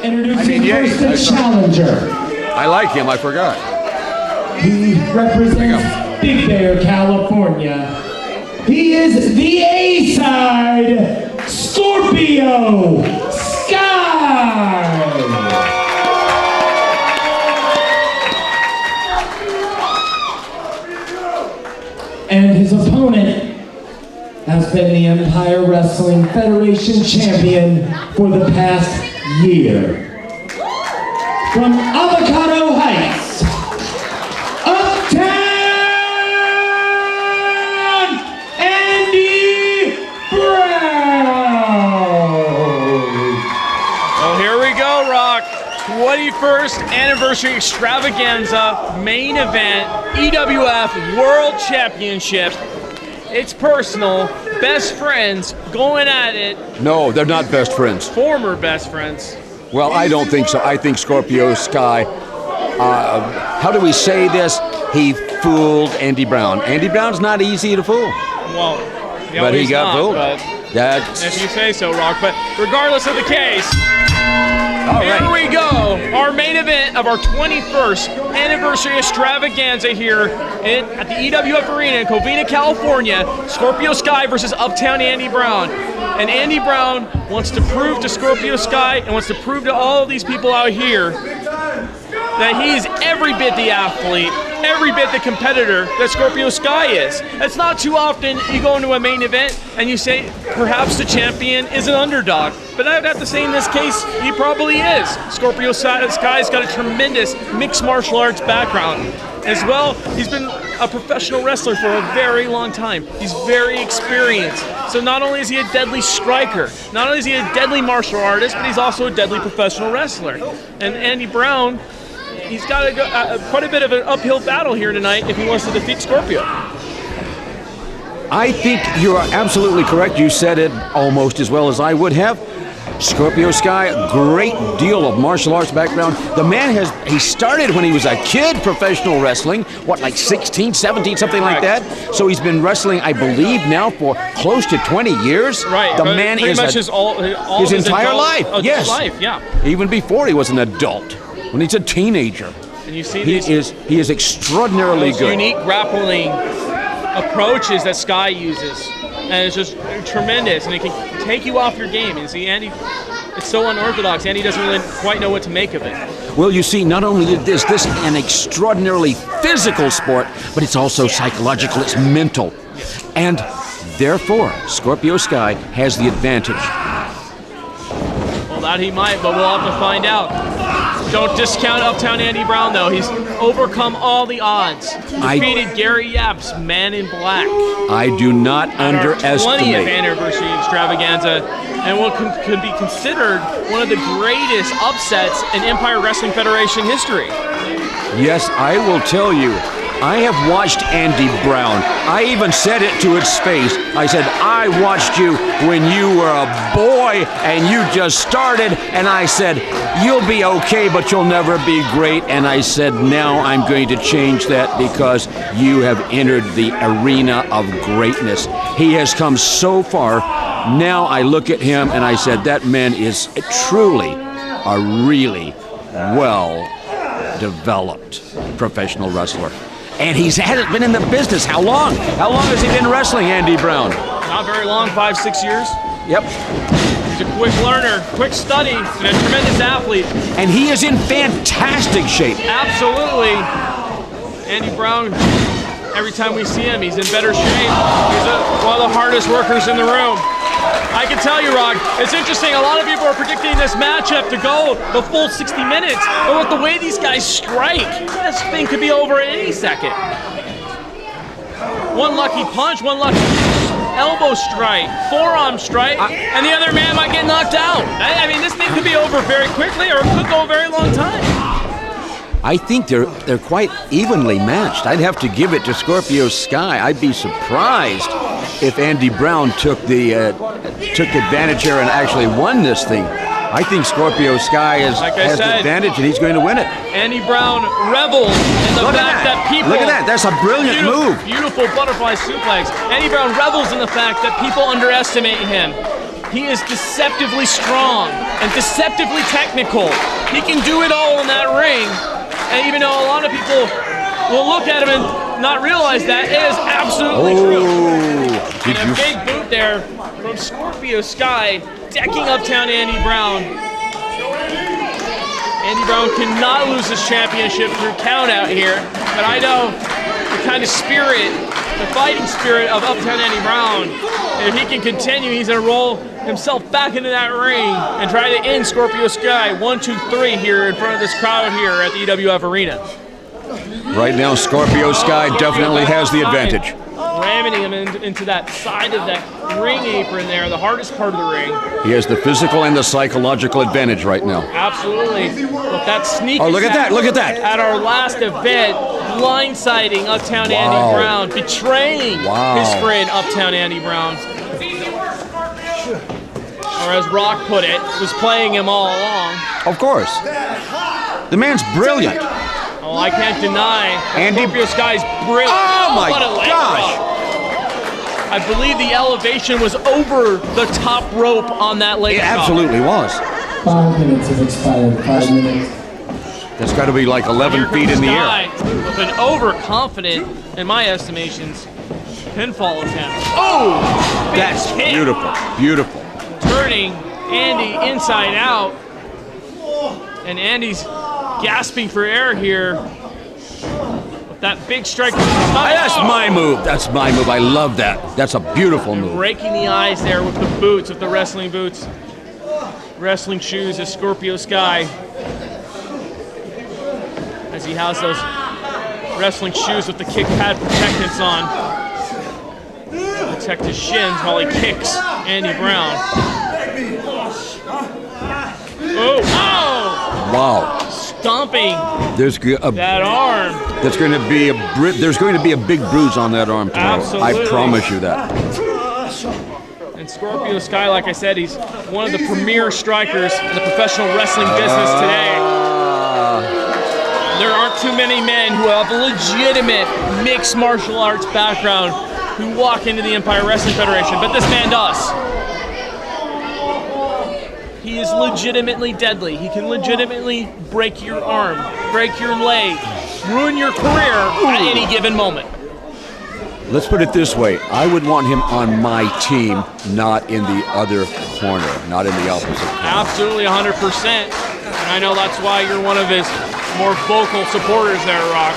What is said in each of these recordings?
Introducing first the challenger. I like him, I forgot. He represents Big Bear, California. He is the A-side, Scorpio Sky. And his opponent has been the Empire Wrestling Federation champion for the past year. From Avocado Heights, Uptown, Andy Brown. Oh, here we go, Rock. 21st Anniversary Extravaganza main event, EWF World Championship. It's personal, best friends going at it. No, they're not best friends. Former best friends. Well, I don't think so. I think Scorpio Sky, how do we say this? He fooled Andy Brown. Andy Brown's not easy to fool. Well, but he got fooled. That's if you say so, Rock. But regardless of the case, all here right. we go. Our main event of our 21st Anniversary Extravaganza here at the EWF Arena in Covina, California. Scorpio Sky versus Uptown Andy Brown. And Andy Brown wants to prove to Scorpio Sky and wants to prove to all of these people out here that he's every bit the athlete, every bit the competitor that Scorpio Sky is. It's not too often you go into a main event and you say perhaps the champion is an underdog. But I'd have to say in this case, he probably is. Scorpio Sky's got a tremendous mixed martial arts background. As well, he's been a professional wrestler for a very long time. He's very experienced. So not only is he a deadly striker, not only is he a deadly martial artist, but he's also a deadly professional wrestler. And Andy Brown, he's got quite a bit of an uphill battle here tonight if he wants to defeat Scorpio. I think you're absolutely correct. You said it almost as well as I would have. Scorpio Sky, a great deal of martial arts background. The man he started when he was a kid professional wrestling, what, like 16, 17, something like that? So he's been wrestling, I believe, now for close to 20 years. Right. The man pretty is much his entire life. Yes. Life, yeah. Even before he was an adult, when he's a teenager. And you see he is extraordinarily good. Unique grappling approaches that Sky uses. And it's just tremendous, and it can take you off your game. And see, Andy, it's so unorthodox. Andy doesn't really quite know what to make of it. Well, you see, not only is this an extraordinarily physical sport, but it's also psychological, it's mental. And therefore, Scorpio Sky has the advantage. Well, that he might, but we'll have to find out. Don't discount Uptown Andy Brown, though. He's overcome all the odds. Defeated Gary Yap's Man in Black. I do not underestimate. 20th Anniversary Extravaganza, and what could be considered one of the greatest upsets in Empire Wrestling Federation history. Yes, I will tell you. I have watched Andy Brown. I even said it to its face. I said, I watched you when you were a boy and you just started. And I said, you'll be okay, but you'll never be great. And I said, now I'm going to change that because you have entered the arena of greatness. He has come so far. Now I look at him and I said, that man is truly a really well-developed professional wrestler. And he hasn't been in the business. How long? How long has he been wrestling, Andy Brown? Not very long, 5-6 years. Yep. He's a quick learner, quick study, and a tremendous athlete. And he is in fantastic shape. Absolutely. Andy Brown, every time we see him, he's in better shape. He's one of the hardest workers in the room. I can tell you, Rod, it's interesting. A lot of people are predicting this matchup to go the full 60 minutes. But with the way these guys strike, this thing could be over any second. One lucky punch, one lucky elbow strike, forearm strike, and the other man might get knocked out. I mean, this thing could be over very quickly, or it could go a very long time. I think they're quite evenly matched. I'd have to give it to Scorpio Sky. I'd be surprised if Andy Brown took advantage here and actually won this thing. I think Scorpio Sky has the advantage and he's going to win it. Andy Brown revels in the fact that people... Look at that, that's a brilliant move. Beautiful butterfly suplex. Andy Brown revels in the fact that people underestimate him. He is deceptively strong and deceptively technical. He can do it all in that ring. And even though a lot of people will look at him and not realize that, it is absolutely true. And a big boot there from Scorpio Sky, decking Uptown Andy Brown. Andy Brown cannot lose his championship through countout here, but I know the kind of spirit, the fighting spirit of Uptown Andy Brown, if he can continue, he's gonna roll himself back into that ring and try to end Scorpio Sky 1, 2, 3 here in front of this crowd here at the EWF Arena. Right now, Scorpio Sky definitely has the advantage. Ramming him into that side of that ring apron there, the hardest part of the ring. He has the physical and the psychological advantage right now. Absolutely. But that sneak look at that, look at that. At our last event, blindsiding Uptown Andy Brown, betraying his friend Uptown Andy Brown. Or as Rock put it, was playing him all along. Of course. The man's brilliant. Oh, I can't deny Scorpio Sky's brilliant. Oh my what a leg gosh! drop. I believe the elevation was over the top rope on that leg It drop. absolutely was. 5 minutes have expired. 5 minutes. That's got to be like 11 feet in the air. With an overconfident, in my estimations, pinfall attempt. Oh! That's kick. beautiful, beautiful. Turning Andy inside out. And Andy's gasping for air here. With that big strike. That's my move. That's my move. I love that. That's a beautiful move. Breaking the eyes there with the boots, with the wrestling boots. Wrestling shoes of Scorpio Sky. As he has those wrestling shoes with the kick pad protectants on. Protect his shins while he kicks Andy Brown. Oh! Wow. Stomping There's that arm. there's going to be a big bruise on that arm tomorrow. Absolutely. I promise you that. And Scorpio Sky, like I said, he's one of the premier strikers in the professional wrestling business today. There aren't too many men who have a legitimate mixed martial arts background who walk into the Empire Wrestling Federation, but this man does. He is legitimately deadly. He can legitimately break your arm, break your leg, ruin your career at any given moment. Let's put it this way. I would want him on my team, not in the other corner, not in the opposite corner. Absolutely 100%. And I know that's why you're one of his more vocal supporters there, Rock.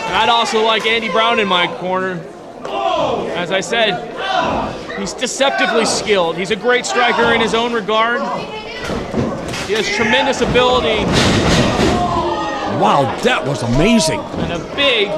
And I'd also like Andy Brown in my corner. As I said, he's deceptively skilled. He's a great striker in his own regard. He has tremendous ability. Wow, that was amazing. And a big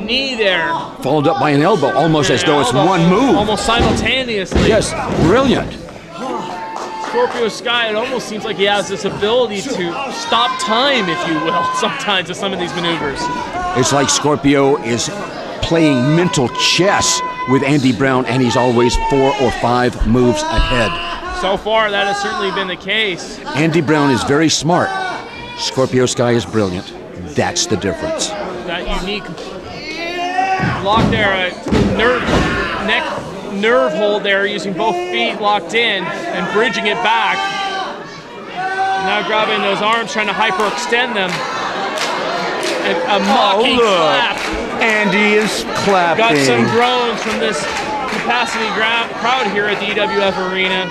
knee there. Followed up by an elbow, almost as though it's one move. Almost simultaneously. Yes, brilliant. Scorpio Sky, it almost seems like he has this ability to stop time, if you will, sometimes with some of these maneuvers. It's like Scorpio is playing mental chess with Andy Brown, and he's always 4 or 5 moves ahead. So far, that has certainly been the case. Andy Brown is very smart. Scorpio Sky is brilliant. That's the difference. That unique lock there, neck nerve hold there, using both feet locked in and bridging it back. Now grabbing those arms, trying to hyperextend them. And a mocking clap. Andy is clapping. Got some groans from this capacity crowd here at the EWF Arena.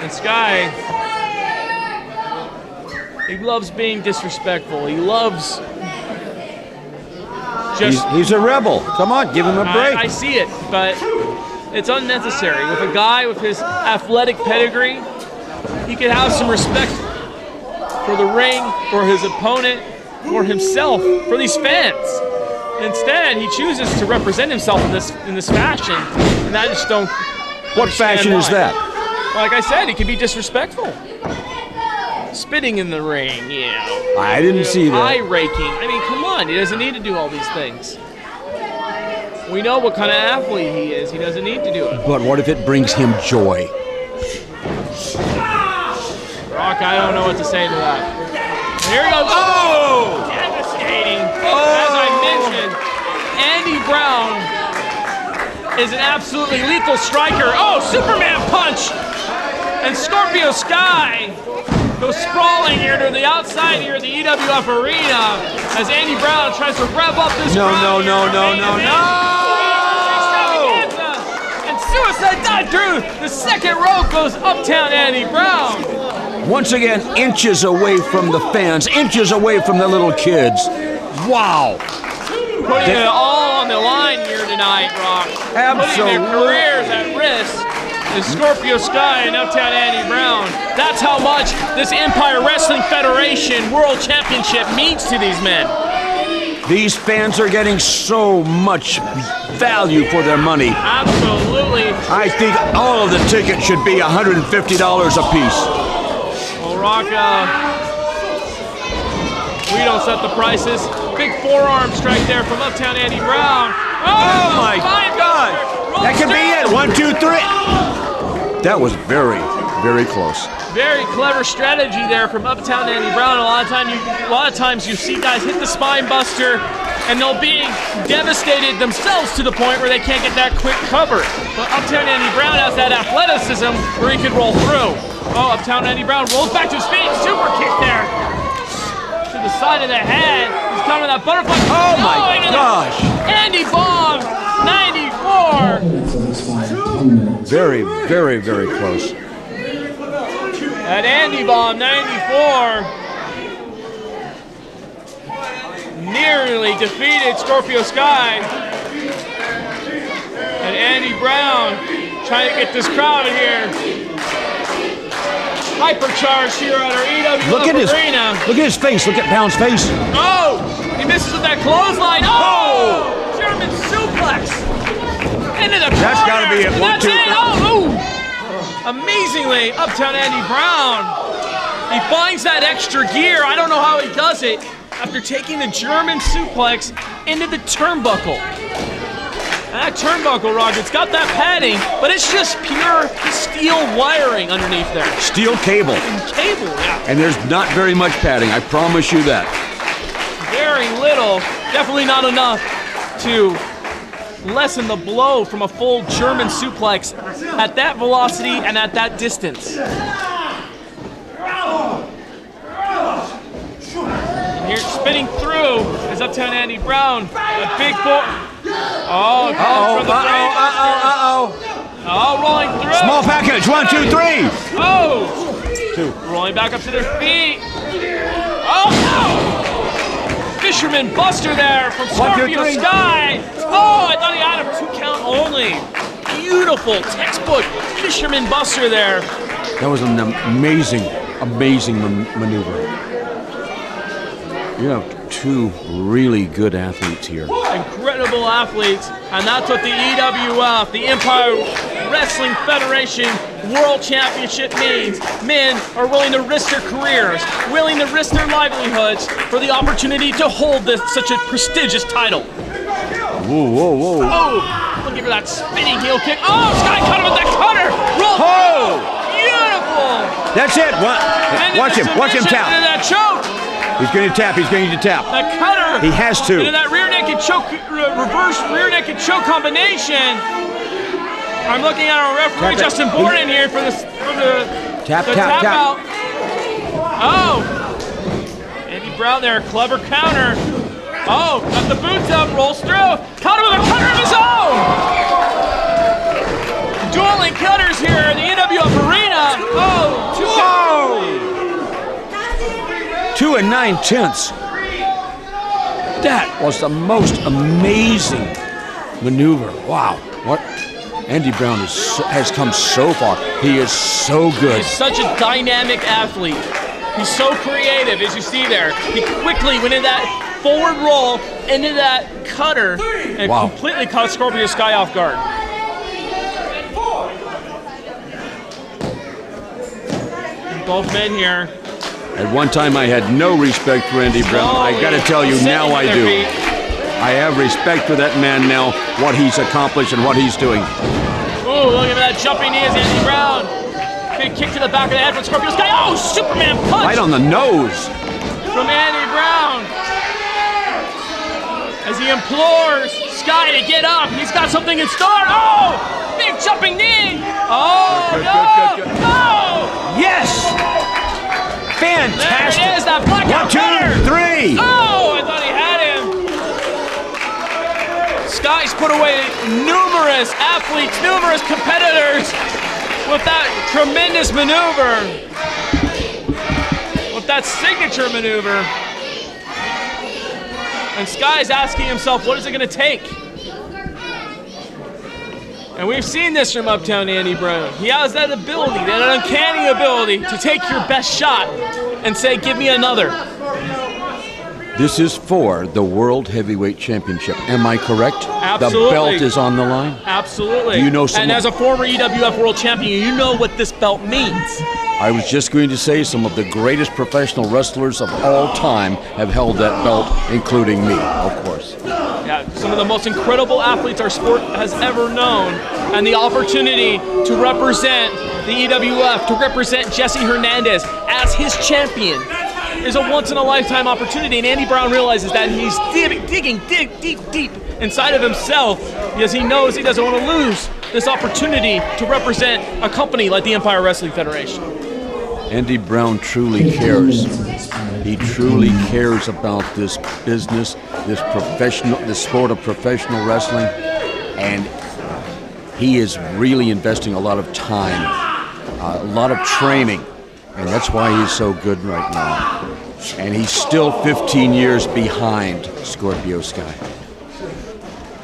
And Sky, he loves being disrespectful. He loves just... He's a rebel. Come on, give him a break. I see it, but it's unnecessary. With a guy with his athletic pedigree, he could have some respect for the ring, for his opponent, for himself, for these fans. Instead, he chooses to represent himself in this fashion, and I just don't. What fashion is that? Like I said, he can be disrespectful. Spitting in the ring, yeah. I didn't see that. Eye raking. I mean, come on, he doesn't need to do all these things. We know what kind of athlete he is. He doesn't need to do it. But what if it brings him joy? Rock, I don't know what to say to that. Here he goes. Oh! Devastating. As I mentioned, Andy Brown is an absolutely lethal striker. Oh, Superman punch! And Scorpio Sky goes sprawling here to the outside here at the EWF Arena as Andy Brown tries to rev up this crowd. No. And suicide dive through the second rope goes Uptown Andy Brown. Once again, inches away from the fans, inches away from the little kids. Wow. Putting it all on the line here tonight, Rock. Absolutely. Putting their careers at risk is Scorpio Sky and Uptown Andy Brown. That's how much this Empire Wrestling Federation World Championship means to these men. These fans are getting so much value for their money. Absolutely. I think all of the tickets should be $150 a piece. Well, Rock, we don't set the prices. Big forearm strike there from Uptown Andy Brown. Oh my God! That could be it. 1, 2, 3. That was very, very close. Very clever strategy there from Uptown Andy Brown. A lot of times you see guys hit the spine buster and they'll be devastated themselves to the point where they can't get that quick cover. But Uptown Andy Brown has that athleticism where he could roll through. Oh, Uptown Andy Brown rolls back to his feet. Super kick there to the side of the head. He's coming with that butterfly. Oh my gosh! Andy Bomb 94. Very, very, very close. At Andy Bomb 94 nearly defeated Scorpio Sky. And Andy Brown trying to get this crowd here hypercharged here at our EWF Arena. Look at his face. Look at Brown's face. Oh! He misses with that clothesline. Oh! German suplex. Into the corner. That's got to be it. 1, 2, 3. Oh! Amazingly, Uptown Andy Brown, he finds that extra gear. I don't know how he does it after taking the German suplex into the turnbuckle. And that turnbuckle, Roger, it's got that padding, but it's just pure steel wiring underneath there. Steel cable. Cable, yeah. And there's not very much padding, I promise you that. Very little, definitely not enough to lessen the blow from a full German suplex at that velocity and at that distance. And here spinning through is Uptown Andy Brown. A big four. Oh, rolling through. Small package. 1, 2, 3. Oh, 2. Rolling back up to their feet. Oh, no. Fisherman Buster there from Scorpio Sky. Oh, I thought he had a 2 count only. Beautiful textbook Fisherman Buster there. That was an amazing, amazing maneuver. You have 2 really good athletes here. Incredible athletes, and that's what the EWF, the Empire Wrestling Federation World Championship means. Men are willing to risk their careers, willing to risk their livelihoods for the opportunity to hold such a prestigious title. Whoa. Oh, looking for that spinning heel kick. Oh, Sky caught him with that cutter. Roll. Oh, beautiful. That's it. Watch him tap. Into that choke. He's going to tap. That cutter. He has to. Into that rear naked choke, reverse rear naked choke combination. I'm looking at our referee Justin Borden here for the tap out. Oh, Andy Brown there, clever counter. Oh, got the boots up, rolls through. Caught him with a cutter of his own. Dueling cutters here in the EWF Arena. Oh, 2 9/10. That was the most amazing maneuver. Wow. What? Andy Brown has come so far. He is so good. He's such a dynamic athlete. He's so creative, as you see there. He quickly went in that forward roll, into that cutter, and completely caught Scorpio Sky off guard. And both men here. At one time, I had no respect for Andy Brown. I got to tell you, now I do. I have respect for that man now, what he's accomplished and what he's doing. Ooh, look at that jumping knee as Andy Brown. Big kick to the back of the head from Scorpio Sky. Oh, Superman punch! Right on the nose. From Andy Brown. as he implores Sky to get up. He's got something in store. Oh, big jumping knee. Oh, Good. no. Yes! Fantastic! There it is, that blackout 1, 2, 3! Oh, I thought he had him. Sky's put away numerous athletes, numerous competitors with that tremendous maneuver. With that signature maneuver. And Sky's asking himself, what is it going to take? And we've seen this from Uptown Andy Brown. He has that ability, that uncanny ability to take your best shot and say, give me another. This is for the World Heavyweight Championship. Am I correct? Absolutely. The belt is on the line? Absolutely. Do you know and as a former EWF World Champion, you know what this belt means. I was just going to say some of the greatest professional wrestlers of all time have held that belt, including me, of course. Yeah, some of the most incredible athletes our sport has ever known. And the opportunity to represent the EWF, to represent Jesse Hernandez as his champion is a once-in-a-lifetime opportunity. And Andy Brown realizes that, and he's digging deep inside of himself because he knows he doesn't want to lose this opportunity to represent a company like the Empire Wrestling Federation. Andy Brown truly cares. He truly cares about this business, this sport of professional wrestling, and he is really investing a lot of time, a lot of training, and that's why he's so good right now. And he's still 15 years behind Scorpio Sky.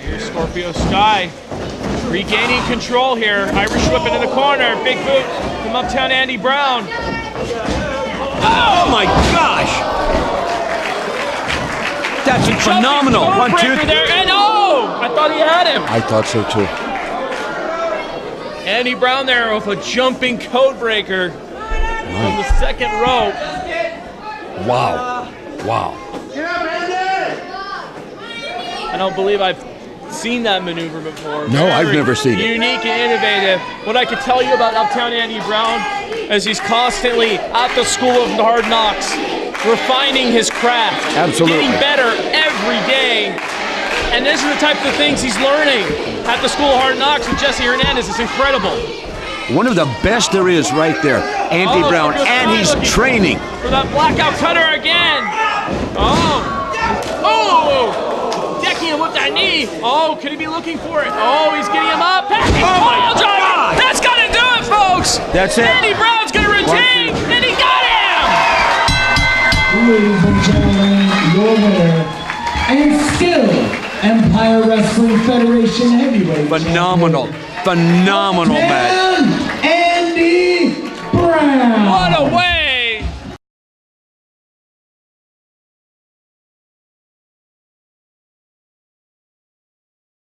Here's Scorpio Sky regaining control here. Irish whip into the corner. Big boot from Uptown Andy Brown. Oh my gosh! That's phenomenal. 1, 2, 3. There, and oh! I thought he had him. I thought so too. Andy Brown there with a jumping code breaker on the second rope. Wow. I don't believe I've seen that maneuver before. No, I've never seen it. Unique and innovative. What I could tell you about Uptown Andy Brown is he's constantly at the school of hard knocks, refining his craft. Absolutely. Getting better every day. And these are the types of things he's learning at the School of Hard Knocks with Jesse Hernandez. It's incredible. One of the best there is right there, Andy Brown, and he's training. For that blackout cutter again. Decking him with that knee. Oh, could he be looking for it? Oh, he's getting him up. Oh my God. That's got to do it, folks. That's it. Andy Brown's going to retain, and he got him. Ladies and gentlemen, your winner, and still Empire Wrestling Federation Heavyweight Phenomenal Champion, match.